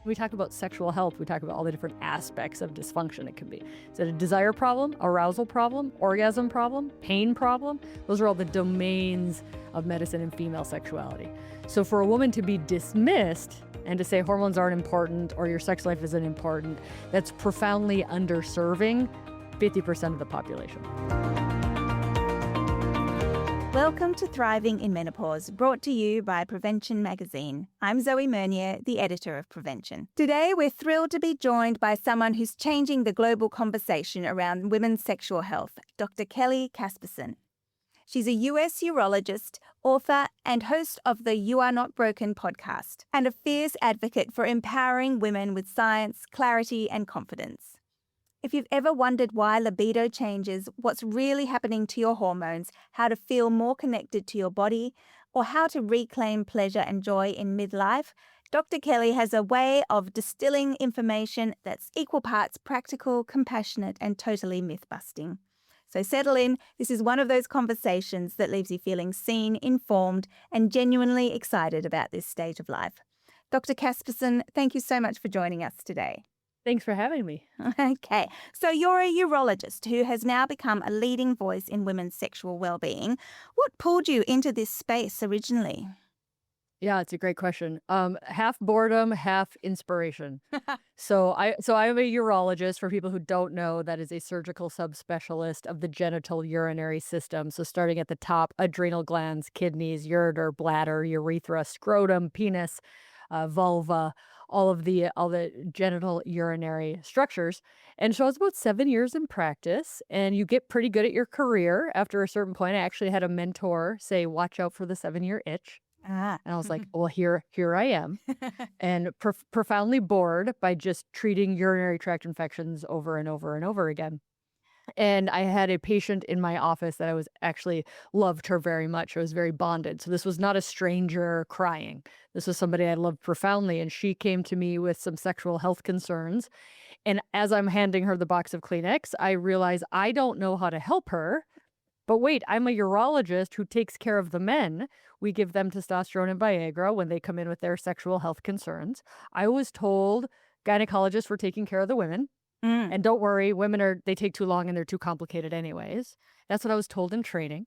We talk about sexual health. We talk about all the different aspects of dysfunction it can be. Is it a desire problem, arousal problem, orgasm problem, pain problem? Those are all the domains of medicine and female sexuality. So for a woman to be dismissed and to say hormones aren't important or your sex life isn't important, that's profoundly underserving 50% of the population. Welcome to Thriving in Menopause, brought to you by Prevention Magazine. I'm Zoe Mernier, the editor of Prevention. Today, we're thrilled to be joined by someone who's changing the global conversation around women's sexual health, Dr. Kelly Casperson. She's a US urologist, author, and host of the You Are Not Broken podcast, and a fierce advocate for empowering women with science, clarity, and confidence. If you've ever wondered why libido changes, what's really happening to your hormones, how to feel more connected to your body, or how to reclaim pleasure and joy in midlife, Dr. Kelly has a way of distilling information that's equal parts practical, compassionate, and totally myth-busting. So settle in. This is one of those conversations that leaves you feeling seen, informed, and genuinely excited about this stage of life. Dr. Casperson, thank you so much for joining us today. Thanks for having me. Okay, so you're a urologist who has now become a leading voice in women's sexual well-being. What pulled you into this space originally? Yeah, it's a great question. Half boredom, half inspiration. So I'm a urologist. For people who don't know, that is a surgical subspecialist of the genital urinary system. So starting at the top, adrenal glands, kidneys, ureter, bladder, urethra, scrotum, penis, vulva, all the genital urinary structures. And so I was about 7 years in practice, and you get pretty good at your career after a certain point. I actually had a mentor say, "Watch out for the 7-year itch." Ah. And I was like, well, here I am, and profoundly bored by just treating urinary tract infections over and over and over again. And I had a patient in my office that I was actually loved her very much. I was very bonded. So this was not a stranger crying. This was somebody I loved profoundly. And she came to me with some sexual health concerns. And as I'm handing her the box of Kleenex, I realize I don't know how to help her. But wait, I'm a urologist who takes care of the men. We give them testosterone and Viagra when they come in with their sexual health concerns. I was told gynecologists were taking care of the women. And don't worry, they take too long and they're too complicated anyways. That's what I was told in training.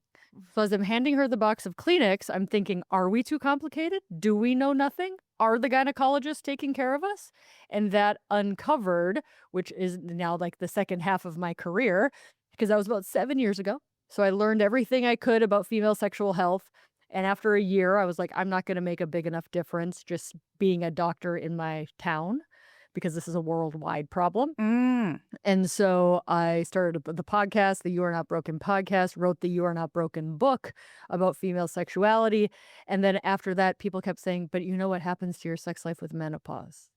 So as I'm handing her the box of Kleenex, I'm thinking, are we too complicated? Do we know nothing? Are the gynecologists taking care of us? And that uncovered, which is now like the second half of my career, because that was about 7 years ago. So I learned everything I could about female sexual health. And after a year, I was like, I'm not going to make a big enough difference just being a doctor in my town, because this is a worldwide problem. And so I started the podcast, the You Are Not Broken podcast, wrote the You Are Not Broken book about female sexuality. And then after that, people kept saying, but you know what happens to your sex life with menopause?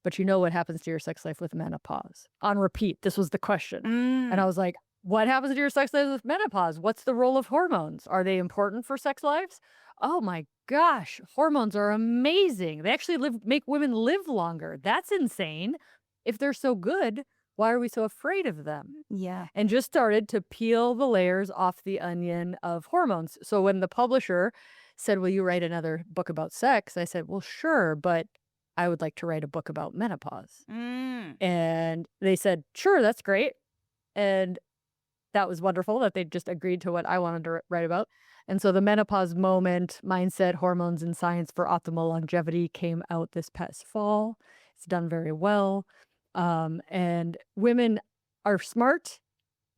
But you know what happens to your sex life with menopause? On repeat, this was the question. And I was like, what happens to your sex life with menopause? What's the role of hormones? Are they important for sex lives? Oh my gosh, hormones are amazing. They actually make women live longer. That's insane. If they're so good, why are we so afraid of them? Yeah. And just started to peel the layers off the onion of hormones. So when the publisher said, will you write another book about sex? I said, well, sure, but I would like to write a book about menopause. And they said, sure, that's great. And that was wonderful that they just agreed to what I wanted to write about. And so the menopause moment, mindset, hormones, and science for optimal longevity came out this past fall. It's done very well. And women are smart.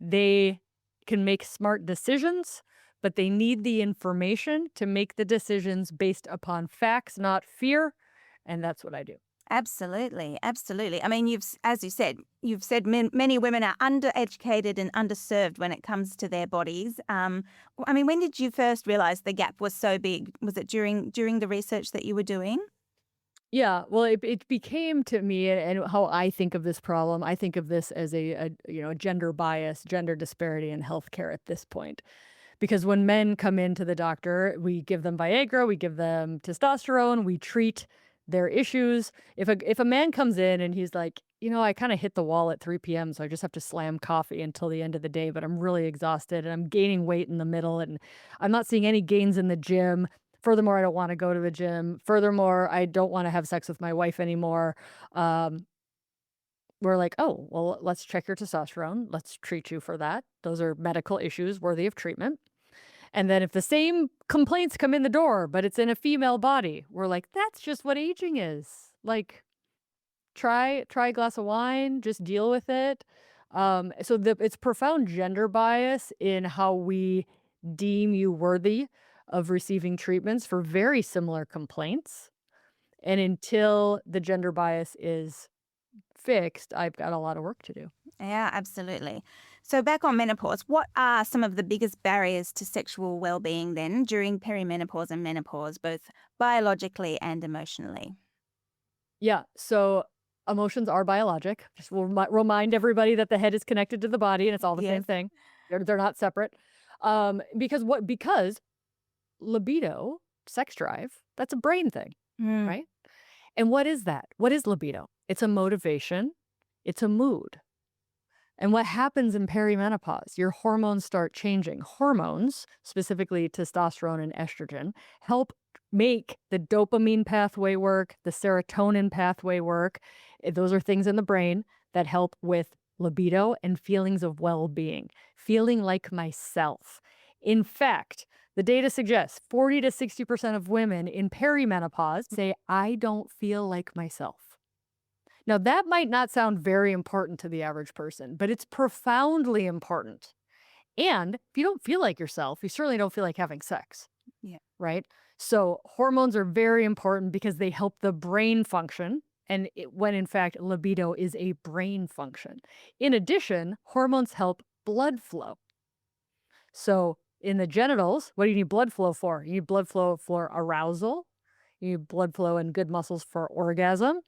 They can make smart decisions, but they need the information to make the decisions based upon facts, not fear. And that's what I do. Absolutely. Absolutely. I mean, as you said, many women are undereducated and underserved when it comes to their bodies. I mean, when did you first realize the gap was so big? Was it during the research that you were doing? Yeah, well, it became to me, and how I think of this problem, I think of this as a gender bias, gender disparity in healthcare at this point. Because when men come into the doctor, we give them Viagra, we give them testosterone, we treat their issues. If a man comes in and he's like, I kind of hit the wall at 3 p.m., so I just have to slam coffee until the end of the day, but I'm really exhausted and I'm gaining weight in the middle and I'm not seeing any gains in the gym. Furthermore, I don't want to go to the gym. Furthermore, I don't want to have sex with my wife anymore. Um, we're like, oh, well, let's check your testosterone. Let's treat you for that. Those are medical issues worthy of treatment. And then if the same complaints come in the door, but it's in a female body, we're like, that's just what aging is. Like, try a glass of wine, just deal with it. It's profound gender bias in how we deem you worthy of receiving treatments for very similar complaints. And until the gender bias is fixed, I've got a lot of work to do. Yeah, absolutely. So, back on menopause, what are some of the biggest barriers to sexual well being then during perimenopause and menopause, both biologically and emotionally? Yeah, so emotions are biologic. Just will remind everybody that the head is connected to the body and it's all the same Yes. thing. They're not separate. Because libido, sex drive, that's a brain thing, Mm, right? And what is that? What is libido? It's a motivation, it's a mood. And what happens in perimenopause? Your hormones start changing. Hormones, specifically testosterone and estrogen, help make the dopamine pathway work, the serotonin pathway work. Those are things in the brain that help with libido and feelings of well being, feeling like myself. In fact, the data suggests 40 to 60% of women in perimenopause say, I don't feel like myself. Now, that might not sound very important to the average person, but it's profoundly important. And if you don't feel like yourself, you certainly don't feel like having sex, yeah. right? So, hormones are very important because they help the brain function. When in fact, libido is a brain function. In addition, hormones help blood flow. So, in the genitals, what do you need blood flow for? You need blood flow for arousal, you need blood flow and good muscles for orgasm,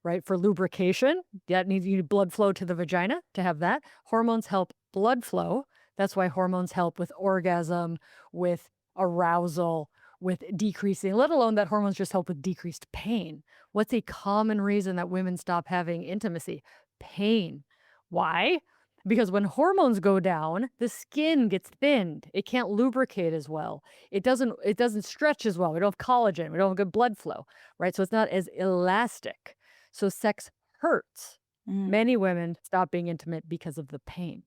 right? For lubrication, you need blood flow to the vagina to have that. Hormones help blood flow. That's why hormones help with orgasm, with arousal, with decreasing, let alone that hormones just help with decreased pain. What's a common reason that women stop having intimacy? Pain. Why? Because when hormones go down, the skin gets thinned. It can't lubricate as well. It doesn't stretch as well. We don't have collagen. We don't have good blood flow, right? So it's not as elastic. So sex hurts. Mm. Many women stop being intimate because of the pain.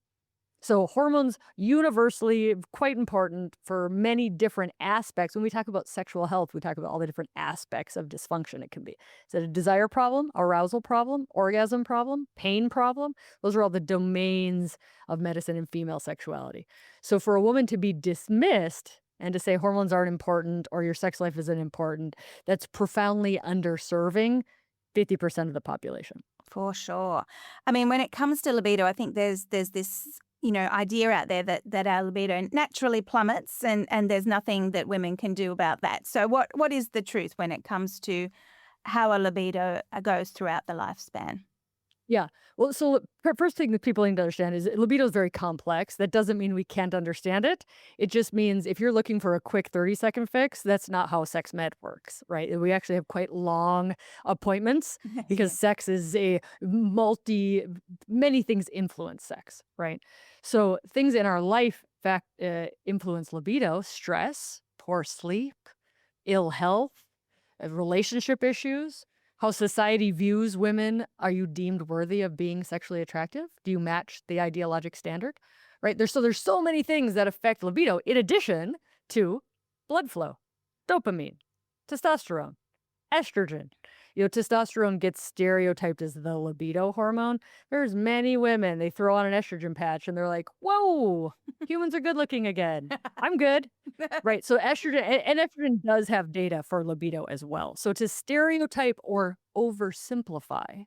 So hormones universally quite important for many different aspects. When we talk about sexual health, we talk about all the different aspects of dysfunction it can be. Is it a desire problem, arousal problem, orgasm problem, pain problem? Those are all the domains of medicine and female sexuality. So for a woman to be dismissed and to say hormones aren't important or your sex life isn't important, that's profoundly underserving 50% of the population. For sure. I mean, when it comes to libido, I think there's this idea out there that our libido naturally plummets, and there's nothing that women can do about that. So what is the truth when it comes to how a libido goes throughout the lifespan? Yeah. Well, so first thing that people need to understand is libido is very complex. That doesn't mean we can't understand it. It just means if you're looking for a quick 30-second fix, that's not how sex med works, right? We actually have quite long appointments because Yeah. sex is many things influence sex, right? So things in our life influence libido, stress, poor sleep, ill health, relationship issues, how society views women. Are you deemed worthy of being sexually attractive? Do you match the ideologic standard? Right? There's so many things that affect libido in addition to blood flow, dopamine, testosterone, estrogen. Testosterone gets stereotyped as the libido hormone. There's many women, they throw on an estrogen patch and they're like, whoa, humans are good looking again. I'm good. Right. So and estrogen does have data for libido as well. So to stereotype or oversimplify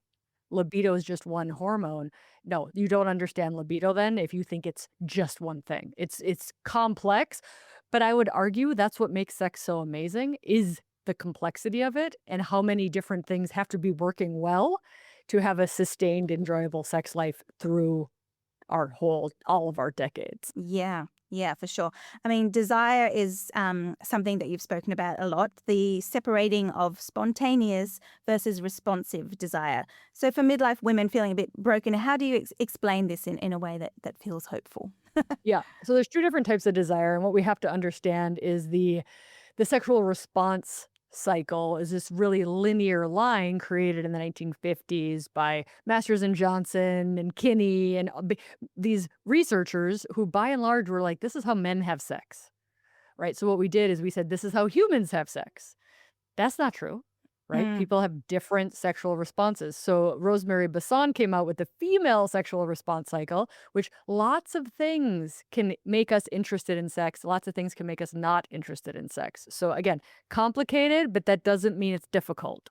libido is just one hormone. No, you don't understand libido then if you think it's just one thing. It's complex, but I would argue that's what makes sex so amazing is the complexity of it and how many different things have to be working well to have a sustained enjoyable sex life through all of our decades. Yeah, yeah, for sure. I mean, desire is something that you've spoken about a lot, the separating of spontaneous versus responsive desire. So, for midlife women feeling a bit broken, how do you explain this in a way that feels hopeful? Yeah. So there's two different types of desire, and what we have to understand is the sexual response cycle is this really linear line created in the 1950s by Masters and Johnson and Kinney and these researchers who, by and large, were like, this is how men have sex, right? So what we did is we said, this is how humans have sex. That's not true, right? Mm. People have different sexual responses. So Rosemary Basson came out with the female sexual response cycle, which lots of things can make us interested in sex. Lots of things can make us not interested in sex. So again, complicated, but that doesn't mean it's difficult.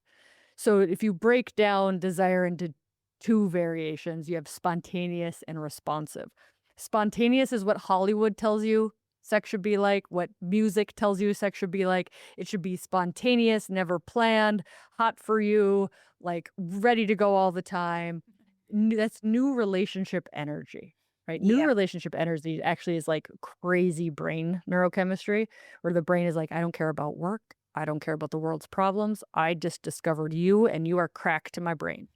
So if you break down desire into two variations, you have spontaneous and responsive. Spontaneous is what Hollywood tells you sex should be like, what music tells you sex should be like. It should be spontaneous, never planned, hot for you, like ready to go all the time. That's new relationship energy, right? New Yeah. relationship energy actually is like crazy brain neurochemistry, where the brain is like, I don't care about work. I don't care about the world's problems. I just discovered you and you are crack to my brain,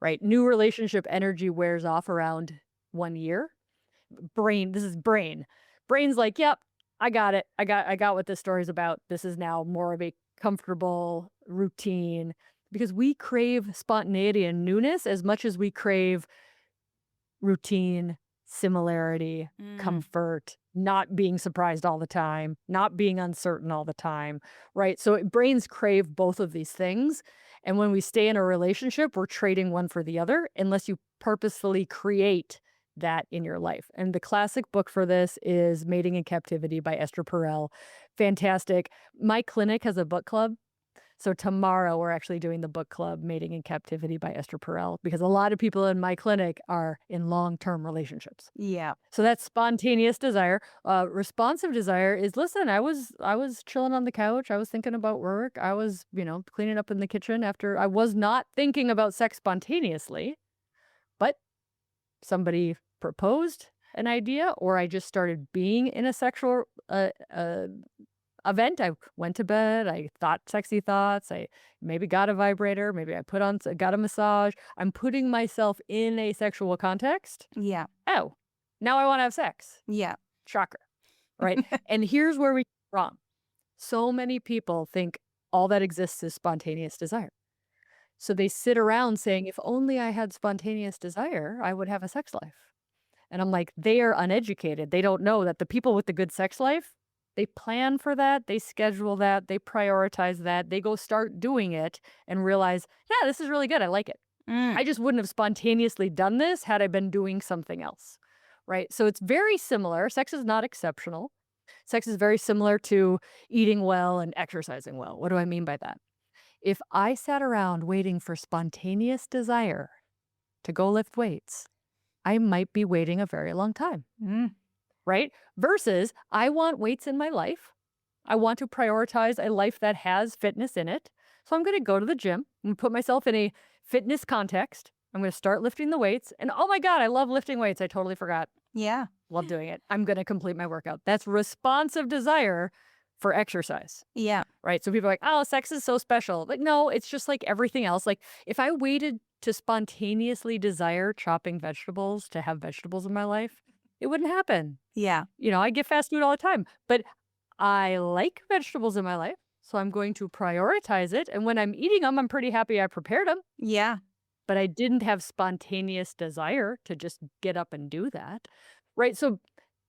right? New relationship energy wears off around 1 year. This is brain. Brain's like, yep, I got it. I got what this story's about. This is now more of a comfortable routine because we crave spontaneity and newness as much as we crave routine, similarity, Mm. comfort, not being surprised all the time, not being uncertain all the time, right? So brains crave both of these things. And when we stay in a relationship, we're trading one for the other unless you purposefully create that in your life. And the classic book for this is Mating in Captivity by Esther Perel. Fantastic. My clinic has a book club. So tomorrow we're actually doing the book club Mating in Captivity by Esther Perel because a lot of people in my clinic are in long-term relationships. Yeah. So that's spontaneous desire. Responsive desire is, listen, I was chilling on the couch. I was thinking about work. I was, cleaning up in the kitchen after I was not thinking about sex spontaneously, but somebody proposed an idea or I just started being in a sexual event. I went to bed. I thought sexy thoughts. I maybe got a vibrator. Maybe I got a massage. I'm putting myself in a sexual context. Yeah. Oh, now I want to have sex. Yeah. Shocker. Right. And here's where we get wrong. So many people think all that exists is spontaneous desire. So they sit around saying, if only I had spontaneous desire, I would have a sex life. And I'm like, they are uneducated. They don't know that the people with the good sex life, they plan for that, they schedule that, they prioritize that, they go start doing it and realize, yeah, this is really good. I like it. Mm. I just wouldn't have spontaneously done this had I been doing something else. Right. So it's very similar. Sex is not exceptional. Sex is very similar to eating well and exercising well. What do I mean by that? If I sat around waiting for spontaneous desire to go lift weights, I might be waiting a very long time. Mm. Right? Versus I want weights in my life. I want to prioritize a life that has fitness in it. So I'm going to go to the gym and put myself in a fitness context. I'm going to start lifting the weights. And oh my God, I love lifting weights. I totally forgot. Yeah. Love doing it. I'm going to complete my workout. That's responsive desire for exercise. Yeah. Right? So people are like, oh, sex is so special. Like, no, it's just like everything else. Like if I waited to spontaneously desire chopping vegetables to have vegetables in my life, it wouldn't happen. Yeah. I get fast food all the time, but I like vegetables in my life. So I'm going to prioritize it. And when I'm eating them, I'm pretty happy I prepared them, Yeah. but I didn't have spontaneous desire to just get up and do that. Right. So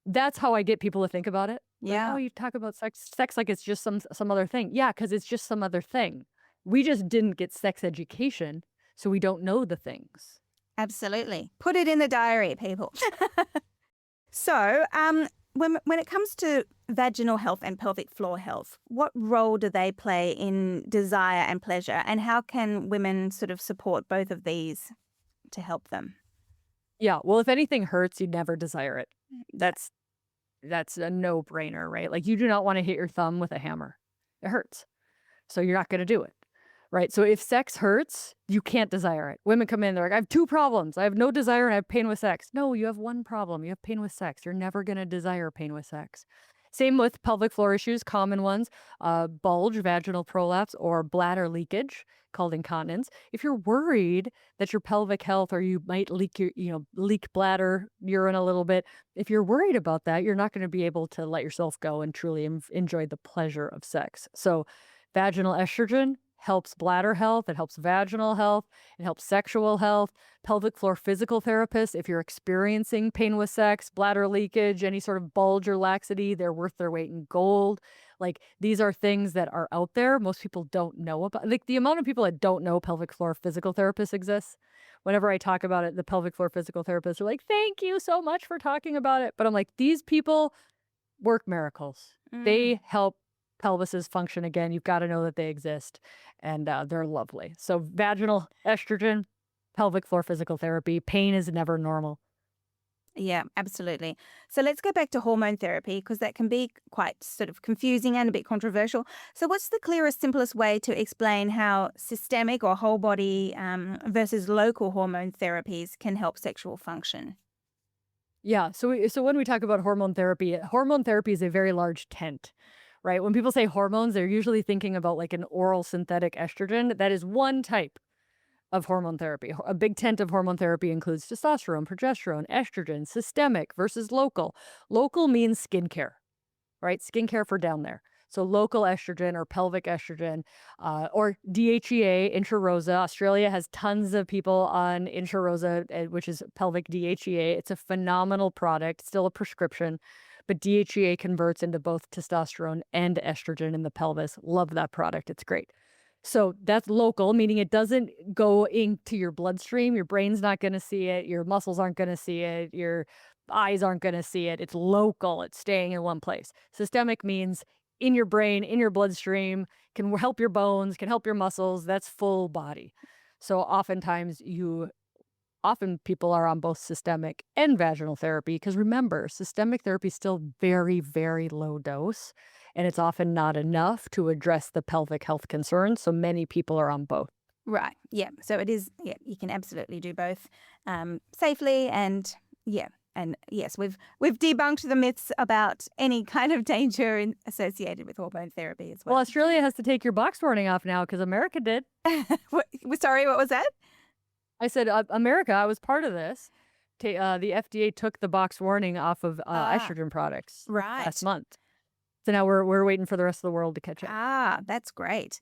that's how I get people to think about it. Like, Yeah. oh, you talk about sex like it's just some other thing. Yeah, because it's just some other thing. We just didn't get sex education, so we don't know the things. Absolutely. Put it in the diary, people. So, when it comes to vaginal health and pelvic floor health, what role do they play in desire and pleasure? And how can women sort of support both of these to help them? Yeah, well, if anything hurts, you never desire it. That's a no-brainer, right? Like, you do not wanna hit your thumb with a hammer. It hurts. So you're not gonna do it, right? So if sex hurts, you can't desire it. Women come in, they're like, "I have 2 problems. I have no desire and I have pain with sex." No, you have 1 problem. You have pain with sex. You're never gonna desire pain with sex. Same with pelvic floor issues, common ones, bulge, vaginal prolapse, or bladder leakage called incontinence. If you're worried that your pelvic health or you might leak leak bladder urine a little bit, if you're worried about that, you're not going to be able to let yourself go and truly enjoy the pleasure of sex. So, vaginal estrogen helps bladder health, it helps vaginal health, it helps sexual health. Pelvic floor physical therapists, if you're experiencing pain with sex, bladder leakage, any sort of bulge or laxity, they're worth their weight in gold. Like, these are things that are out there. Most people don't know about. Like, the amount of people that don't know pelvic floor physical therapists exists. Whenever I talk about it, the pelvic floor physical therapists are like, "Thank you so much for talking about it." But I'm like, these people work miracles. Mm. They help pelvises function again. You've got to know that they exist, and they're lovely. So, vaginal estrogen, pelvic floor physical therapy. Pain is never normal. Yeah, absolutely. So let's go back to hormone therapy because that can be quite sort of confusing and a bit controversial. So, what's the clearest, simplest way to explain how systemic or whole body versus local hormone therapies can help sexual function? Yeah. So when we talk about hormone therapy is a very large tent, right? When people say hormones, they're usually thinking about like an oral synthetic estrogen. That is one type of hormone therapy. A big tent of hormone therapy includes testosterone, progesterone, estrogen, systemic versus local. Local means skincare, right? Skincare for down there. So local estrogen or pelvic estrogen, or DHEA, Intrarosa. Australia has tons of people on Intrarosa, which is pelvic DHEA. It's a phenomenal product, still a prescription, but DHEA converts into both testosterone and estrogen in the pelvis. Love that product. It's great. So that's local, meaning it doesn't go into your bloodstream. Your brain's not going to see it. Your muscles aren't going to see it. Your eyes aren't going to see it. It's local. It's staying in one place. Systemic means in your brain, in your bloodstream, can help your bones, can help your muscles. That's full body. So often people are on both systemic and vaginal therapy because remember, systemic therapy is still very, very low dose, and it's often not enough to address the pelvic health concerns. So many people are on both. Right. Yeah. So it is. Yeah, you can absolutely do both safely, and yeah, and yes, we've debunked the myths about any kind of danger associated with hormone therapy as Well, well. Australia has to take your box warning off now because America did. Sorry, what was that? I said, America, I was part of this. The FDA took the box warning off of Ah, estrogen products last right. month. So now we're waiting for the rest of the world to catch up. Ah, that's great.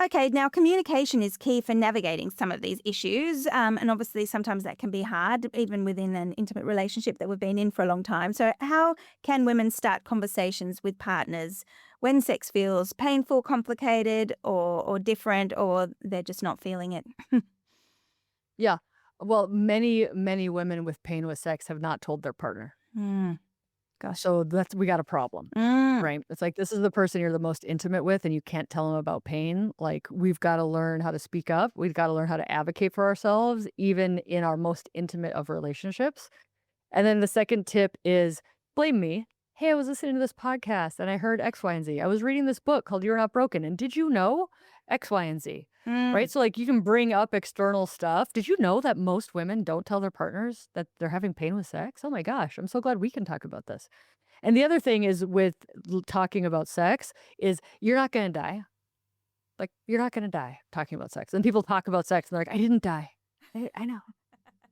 Okay, now communication is key for navigating some of these issues. And obviously, sometimes that can be hard, even within an intimate relationship that we've been in for a long time. So, how can women start conversations with partners when sex feels painful, complicated, or different, or they're just not feeling it? Yeah. Well, many women with pain with sex have not told their partner. Mm, gosh. So we got a problem, Mm, right? It's like this is the person you're the most intimate with and you can't tell them about pain. Like we've got to learn how to speak up. We've got to learn how to advocate for ourselves even in our most intimate of relationships. And then the second tip is blame me. Hey, I was listening to this podcast and I heard X, Y, and Z. I was reading this book called You're Not Broken. And did you know X, Y, and Z? Right. mm. So, like, you can bring up external stuff. Did you know that most women don't tell their partners that they're having pain with sex? Oh my gosh. I'm so glad we can talk about this. And the other thing is with talking about sex is you're not going to die. Like, you're not going to die talking about sex. And people talk about sex and they're like, I didn't die. I know.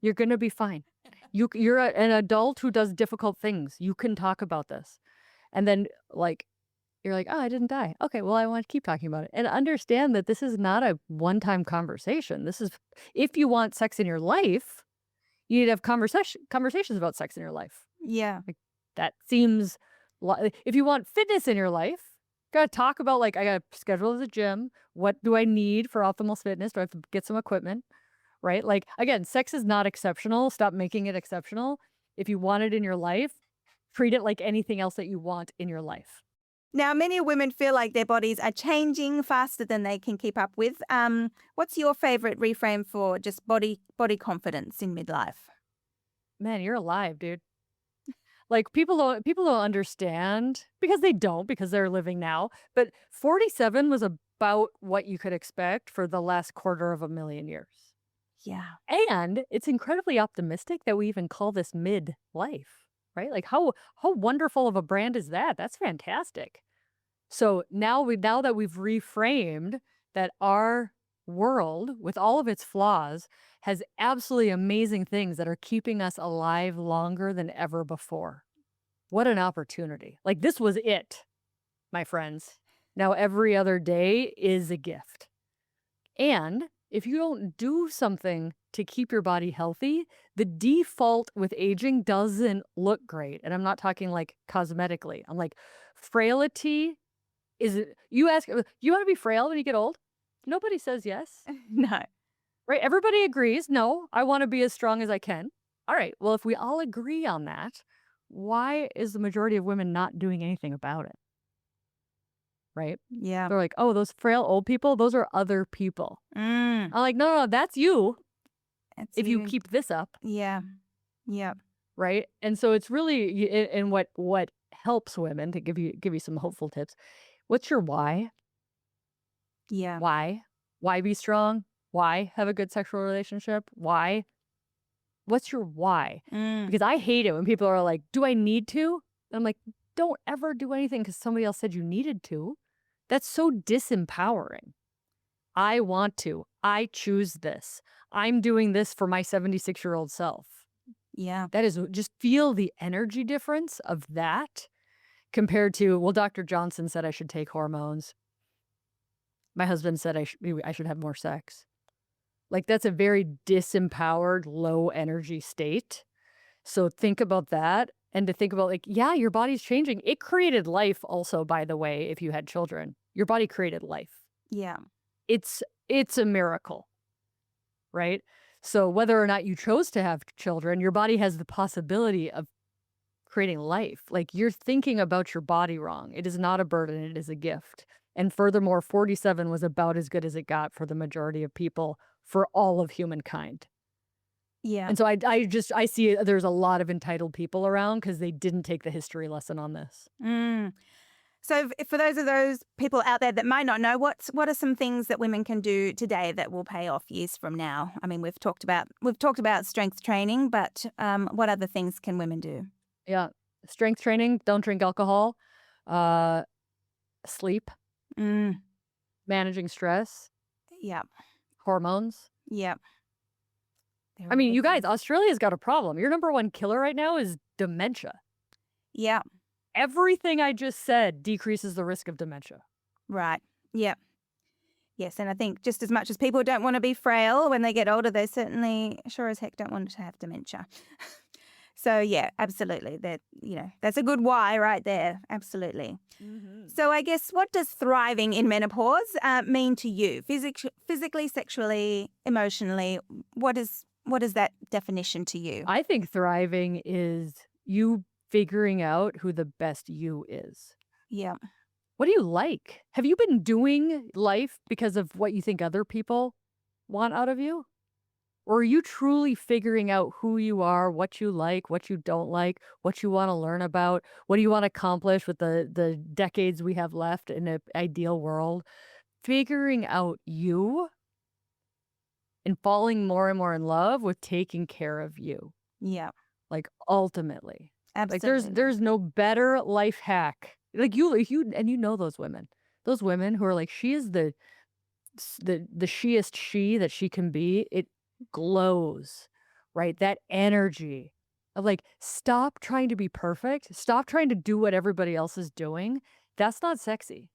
You're gonna be fine. An adult who does difficult things. You can talk about this. And then, like, you're like, "Oh, I didn't die. Okay, well, I want to keep talking about it." And understand that this is not a one-time conversation. This is if you want sex in your life, you need to have conversations about sex in your life. Yeah. Like, that seems if you want fitness in your life, gotta talk about, like, I gotta schedule the gym. What do I need for optimal fitness? Do I have to get some equipment? Right? Like, again, sex is not exceptional. Stop making it exceptional. If you want it in your life, treat it like anything else that you want in your life. Now, many women feel like their bodies are changing faster than they can keep up with. What's your favorite reframe for just body confidence in midlife? Man, you're alive, dude. Like people don't understand because they're living now. But 47 was about what you could expect for the last quarter of a million years. Yeah. And it's incredibly optimistic that we even call this midlife, right? Like how wonderful of a brand is that? That's fantastic. So now that we've reframed that our world with all of its flaws has absolutely amazing things that are keeping us alive longer than ever before. What an opportunity. Like this was it, my friends. Now every other day is a gift. And if you don't do something to keep your body healthy, the default with aging doesn't look great. And I'm not talking like cosmetically. I'm like frailty is you ask you want to be frail when you get old? Nobody says yes, No. right? Everybody agrees, no, I want to be as strong as I can. All right. Well, if we all agree on that, why is the majority of women not doing anything about it? Right? Yeah. They're like, "Oh, those frail old people, those are other people." Mm. I'm like, "No, no, that's you That's if you you. keep this up." Yeah. Yeah. Right? And so it's really and what helps women to give you some hopeful tips. What's your why? Yeah. Why? Why be strong? Why have a good sexual relationship? Why? What's your why? Mm. Because I hate it when people are like, "Do I need to?" And I'm like, "Don't ever do anything because somebody else said you needed to." That's so disempowering. I want to. I choose this. I'm doing this for my 76-year-old self. Yeah. That is just feel the energy difference of that compared to, well, Dr. Johnson said I should take hormones. My husband said I should have more sex. Like that's a very disempowered, low energy state. So think about that and to think about like, yeah, your body's changing. It created life also, by the way, if you had children. Your body created life. Yeah. It's a miracle, right? So whether or not you chose to have children, your body has the possibility of creating life. Like you're thinking about your body wrong. It is not a burden, it is a gift. And furthermore, 47 was about as good as it got for the majority of people for all of humankind. Yeah. And so I see there's a lot of entitled people around because they didn't take the history lesson on this. Mm. So, for those people out there that might not know, what are some things that women can do today that will pay off years from now? I mean, we've talked about strength training, but what other things can women do? Yeah. Strength training, don't drink alcohol, uh, sleep, Mm. managing stress, Yeah. hormones. Yeah. They're I all mean, good you guys, things. Australia's got a problem. Your number one killer right now is dementia. Yeah. Everything I just said decreases the risk of dementia. Right. Yeah. Yes, and I think just as much as people don't want to be frail when they get older, they certainly sure as heck don't want to have dementia. So yeah, absolutely. That's a good why right there. Absolutely. Mhm. So I guess what does thriving in menopause mean to you? Physically, sexually, emotionally? What is that definition to you? I think thriving is you figuring out who the best you is. Yeah. What do you like? Have you been doing life because of what you think other people want out of you? Or are you truly figuring out who you are, what you like, what you don't like, what you want to learn about, what do you want to accomplish with the decades we have left in an ideal world? Figuring out you and falling more and more in love with taking care of you. Yeah. Like, ultimately. Like, Absolutely. there's no better life hack. Like, you and you know those women. Those women who are like, she is the sheest she that she can be. It glows, right? That energy of, like, stop trying to be perfect. Stop trying to do what everybody else is doing. That's not sexy.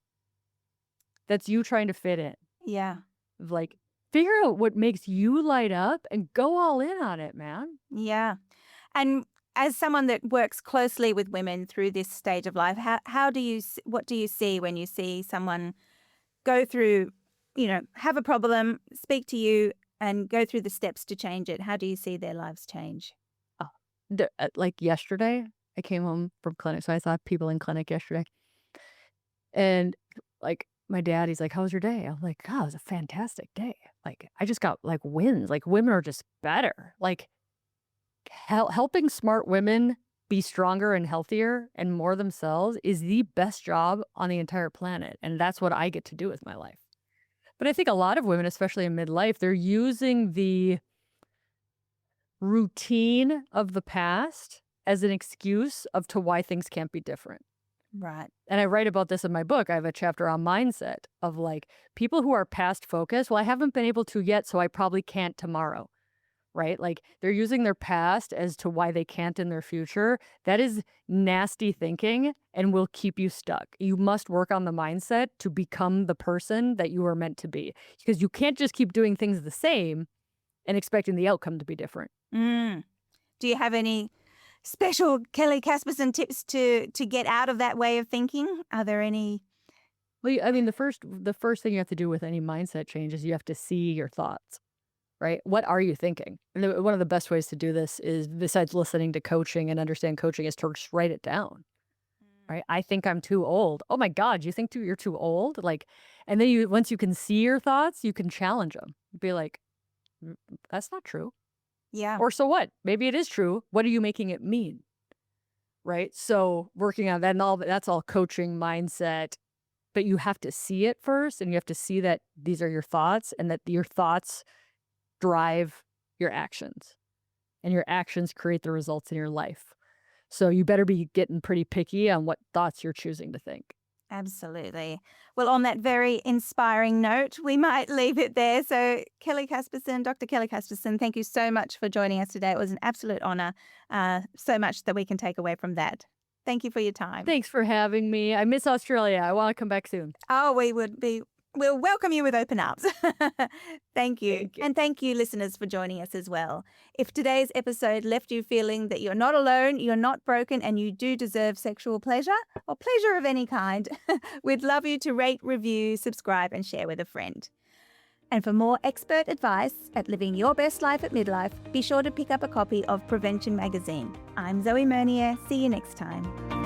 That's you trying to fit in. Yeah. Like, figure out what makes you light up and go all in on it, man. Yeah. And as someone that works closely with women through this stage of life, how do you what do you see when you see someone go through, have a problem, speak to you, and go through the steps to change it? How do you see their lives change? Oh, like yesterday, I came home from clinic, so I saw people in clinic yesterday, and like my dad, he's like, "How was your day?" I'm like, "God, it was a fantastic day. Like, I just got like wins. Like, women are just better. Like, helping smart women be stronger and healthier and more themselves is the best job on the entire planet, and that's what I get to do with my life." But I think a lot of women, especially in midlife, they're using the routine of the past as an excuse of to why things can't be different. Right. And I write about this in my book. I have a chapter on mindset of like people who are past focused. Well, I haven't been able to yet, so I probably can't tomorrow. Right? Like they're using their past as to why they can't in their future. That is nasty thinking and will keep you stuck. You must work on the mindset to become the person that you are meant to be because you can't just keep doing things the same and expecting the outcome to be different. Mm. Do you have any special Kelly Casperson tips to get out of that way of thinking? Are there any? Well, I mean, the first thing you have to do with any mindset change is you have to see your thoughts. Right? What are you thinking? And one of the best ways to do this is, besides listening to coaching and understand coaching, is to just write it down. Right? I think I'm too old. Oh my God, you think you're too old? Like, and then once you can see your thoughts, you can challenge them. Be like, That's not true." Yeah. Or so what? Maybe it is true. What are you making it mean? Right? So working on that and that's all coaching mindset. But you have to see it first, and you have to see that these are your thoughts, and that your thoughts drive your actions, and your actions create the results in your life. So you better be getting pretty picky on what thoughts you're choosing to think. Absolutely. Well, on that very inspiring note, we might leave it there. So, Kelly Casperson, Dr. Kelly Casperson, thank you so much for joining us today. It was an absolute honor. So much that we can take away from that. Thank you for your time. Thanks for having me. I miss Australia. I want to come back soon. Oh, we'll welcome you with open arms. Thank you. Thank you. And thank you, listeners, for joining us as well. If today's episode left you feeling that you're not alone, you're not broken, and you do deserve sexual pleasure or pleasure of any kind, we'd love you to rate, review, subscribe, and share with a friend. And for more expert advice at living your best life at midlife, be sure to pick up a copy of Prevention Magazine. I'm Zoe Mernier. See you next time.